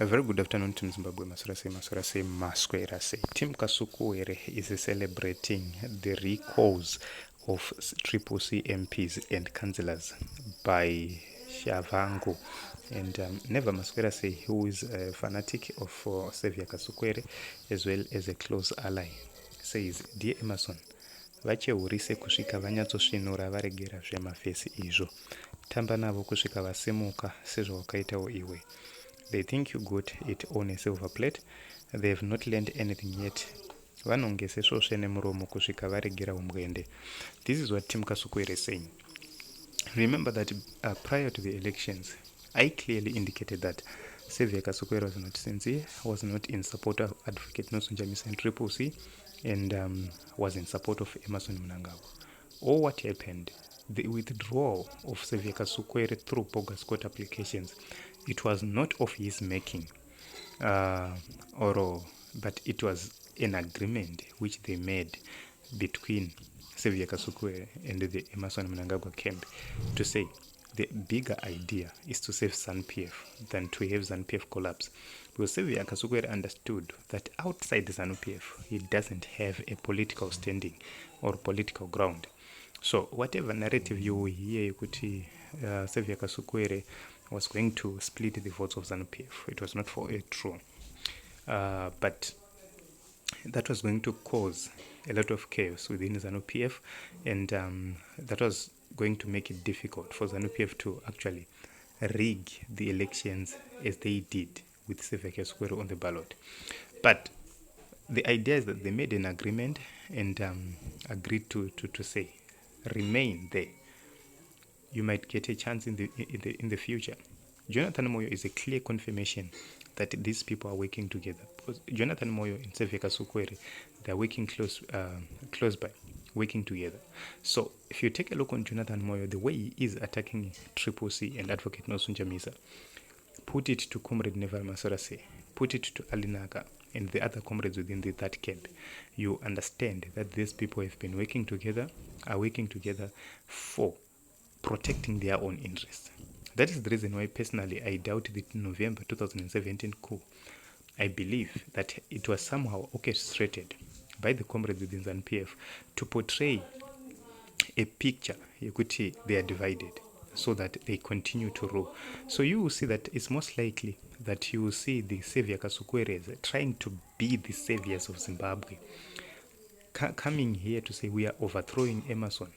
A very good afternoon, Team Zimbabwe. Masurase, Masquerase. Team Kasukuwere is celebrating the recalls of Triple C MPs and councillors by Shavangu. And Neva Masquerase, who is a fanatic of Xavier Kasukuwere, as well as a close ally, says, Dear Emerson, vacheurise kusvika vanyatsosvinura varegera zvemafesi izvo. Tamba navo kusvika vasimuka sezvawakaitawo iwe. They think you got it on a silver plate. They have not learned anything yet. Vanongese svosvene muromo kusvika varegera umwende. This is what Tim Kasukuwere is saying. Remember that prior to the elections, I clearly indicated that Xavier Kasukuwere was not sincere, was not in support of Advocate Nelson Chamisa and Triple C, and was in support of Emmerson Mnangagwa. Or what happened? The withdrawal of Xavier Kasukuwere through bogus court applications, it was not of his making, but it was an agreement which they made between Xavier Kasukuwere and the Emmerson Mnangagwa camp to say the bigger idea is to save ZANU-PF than to have ZANU-PF collapse. Because Xavier Kasukuwere understood that outside the ZANU-PF, he doesn't have a political standing or political ground. So whatever narrative you hear, Xavier Kasukuwere was going to split the votes of ZANU-PF, it was not for a true. But that was going to cause a lot of chaos within ZANU-PF, and that was going to make it difficult for ZANU-PF to actually rig the elections as they did with Xavier Kasukuwere on the ballot. But the idea is that they made an agreement and agreed to say, remain there. You might get a chance in the future. Jonathan Moyo is a clear confirmation that these people are working together. Because Jonathan Moyo and Xavier Kasukuwere, they are working close by, working together. So if you take a look on Jonathan Moyo, the way he is attacking Triple C and Advocate Nelson Chamisa, put it to Comrade Neval Masarase, put it to Alinaka and the other comrades within that camp, you understand that these people have been working together, are working together for protecting their own interests. That is the reason why personally I doubt the November 2017 coup. I believe that it was somehow orchestrated by the comrades within ZANU-PF to portray a picture, they are divided, so that they continue to rule. So you will see that it's most likely that you will see the Xavier Kasukuwere trying to be the saviors of Zimbabwe, coming here to say we are overthrowing Emmerson,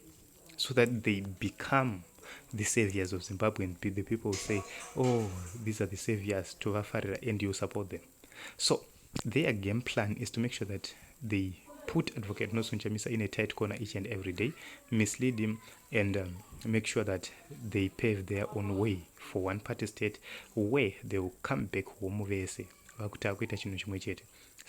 so that they become the saviors of Zimbabwe, and the people say, oh, these are the saviors to Vafarira, and you support them. So their game plan is to make sure that they put Advocate Nelson Chamisa in a tight corner each and every day, mislead him, and make sure that they pave their own way for one-party state where they will come back home.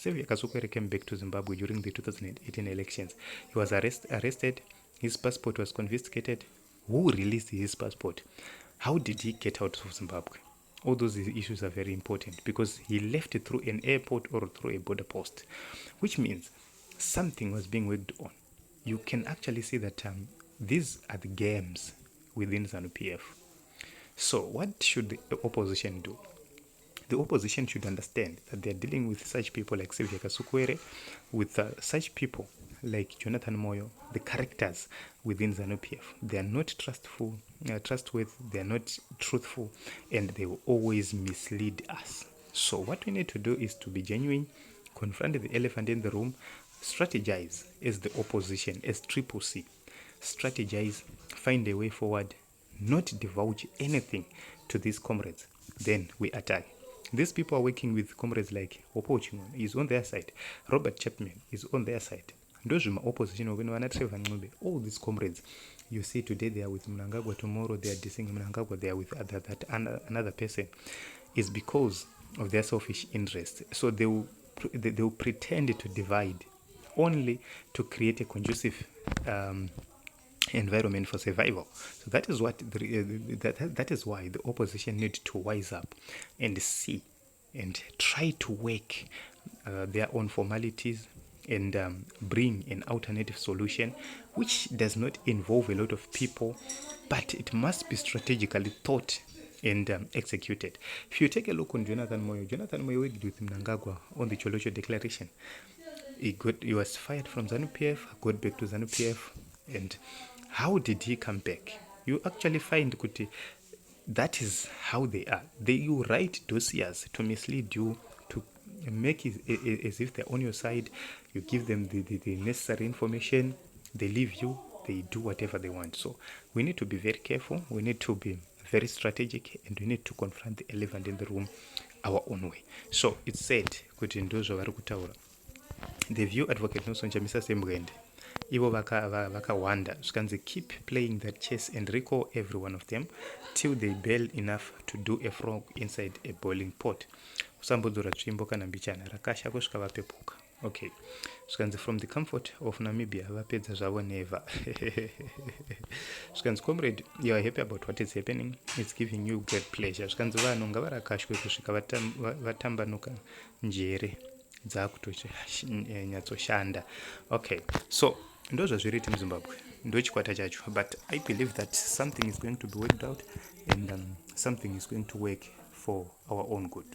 Xavier Kasukuwere came back to Zimbabwe during the 2018 elections. He was arrested, his passport was confiscated. Who released his passport? How did he get out of Zimbabwe? All those issues are very important because he left it through an airport or through a border post, which means something was being worked on. You can actually see that these are the games within ZANU-PF. So what should the opposition do? The opposition should understand that they are dealing with such people like Xavier Kasukuwere, with such people like Jonathan Moyo, the characters within ZANU-PF. They are not trustworthy, they are not truthful, and they will always mislead us. So what we need to do is to be genuine, confront the elephant in the room, strategize as the opposition, as Triple C. Strategize, find a way forward, not divulge anything to these comrades. Then we attack. These people are working with comrades like Opo Chingon is on their side, Robert Chapman is on their side. Those opposition, all these comrades, you see today they are with Mnangagwa, tomorrow they are dissing Mnangagwa, they are with another person, is because of their selfish interest. So they will pretend to divide only to create a conducive environment for survival. So that is what that is why the opposition need to wise up and see and try to work their own formalities and bring an alternative solution which does not involve a lot of people, but it must be strategically thought and executed. If you take a look on Jonathan Moyo worked with Mnangagwa on the Cholocho Declaration. He was fired from ZANU-PF, got back to ZANU-PF, and how did he come back? You actually find Kuti, that is how they are. You write dossiers to mislead you, to make it as if they're on your side. You give them the necessary information, they leave you, they do whatever they want. So we need to be very careful, we need to be very strategic, and we need to confront the elephant in the room our own way. So it's said kuti ndozvo vari kutaura. The view advocate Nelson Chamisa Sembwende, ivo vakawanda zvikanzi keep playing that chess and recall every one of them till they bail enough to do a frog inside a boiling pot. Usambodzora tsvimbo kana mbichana rakasha kusvika vapepuka. Okay, zvikanzi from the comfort of Namibia vapedza zvavo never. Zvikanzi comrade, you are happy about what is happening, it's giving you great pleasure. Zvikanzi vanhu ngavarakashwe kusvika vatambanuka njere dzakutonyatsoshanda. Okay, so ndozvo zviriti muZimbabwe, ndochikwata chacho, but I believe that something is going to be worked out, and something is going to work for our own good.